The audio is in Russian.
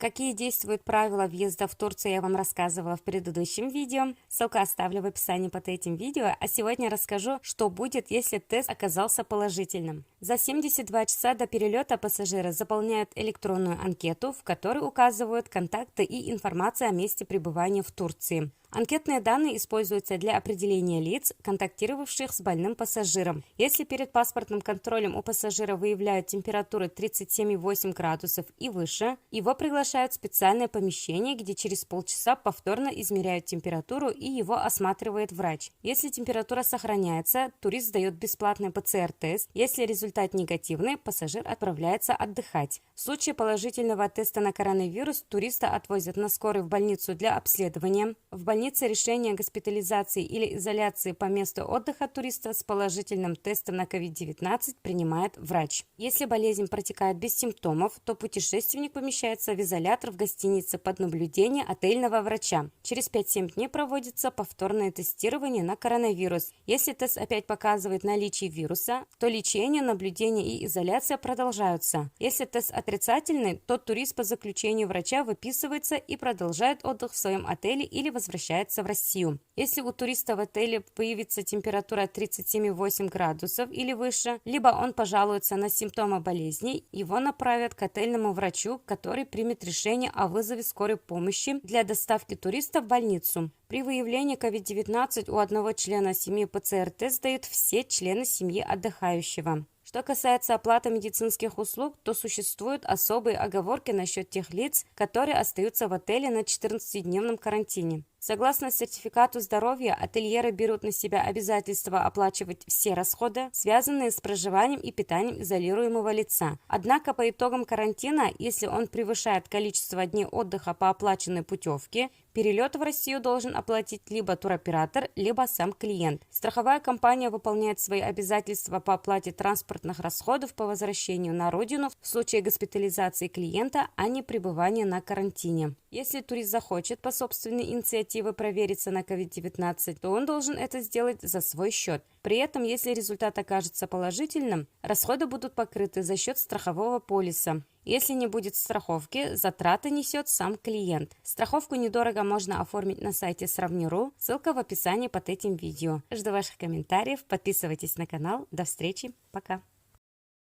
Какие действуют правила въезда в Турцию, я вам рассказывала в предыдущем видео. Ссылку оставлю в описании под этим видео. А сегодня расскажу, что будет, если тест оказался положительным. За 72 часа до перелета пассажиры заполняют электронную анкету, в которой указывают контакты и информация о месте пребывания в Турции. Анкетные данные используются для определения лиц, контактировавших с больным пассажиром. Если перед паспортным контролем у пассажира выявляют температуру 37,8 градусов и выше, его приглашают в специальное помещение, где через полчаса повторно измеряют температуру и его осматривает врач. Если температура сохраняется, турист сдает бесплатный ПЦР-тест. Если результат негативный, пассажир отправляется отдыхать. В случае положительного теста на коронавирус туриста отвозят на скорой в больницу для обследования. В больнице решение о госпитализации или изоляции по месту отдыха туриста с положительным тестом на COVID-19 принимает врач. Если болезнь протекает без симптомов, то путешественник помещается в изолятор в гостинице под наблюдение отельного врача. Через 5-7 дней проводится повторное тестирование на коронавирус. Если тест опять показывает наличие вируса, то лечение, наблюдение и изоляция продолжаются. Если тест отрицательный, то турист по заключению врача выписывается и продолжает отдых в своем отеле или возвращается в Россию. Если у туриста в отеле появится температура 37,8 градусов или выше, либо он пожалуется на симптомы болезни, его направят к отельному врачу, который примет решение о вызове скорой помощи для доставки туриста в больницу. При выявлении COVID-19 у одного члена семьи ПЦР-тест сдают все члены семьи отдыхающего. Что касается оплаты медицинских услуг, то существуют особые оговорки насчет тех лиц, которые остаются в отеле на 14-дневном карантине. Согласно сертификату здоровья, ательеры берут на себя обязательство оплачивать все расходы, связанные с проживанием и питанием изолируемого лица. Однако по итогам карантина, если он превышает количество дней отдыха по оплаченной путевке, перелет в Россию должен оплатить либо туроператор, либо сам клиент. Страховая компания выполняет свои обязательства по оплате транспортных расходов по возвращению на родину в случае госпитализации клиента, а не пребывания на карантине. Если турист захочет по собственной инициативе провериться на COVID-19, то он должен это сделать за свой счет. При этом, если результат окажется положительным, расходы будут покрыты за счет страхового полиса. Если не будет страховки, затраты несет сам клиент. Страховку недорого можно оформить на сайте Сравни.ру, ссылка в описании под этим видео. Жду ваших комментариев, подписывайтесь на канал. До встречи, пока!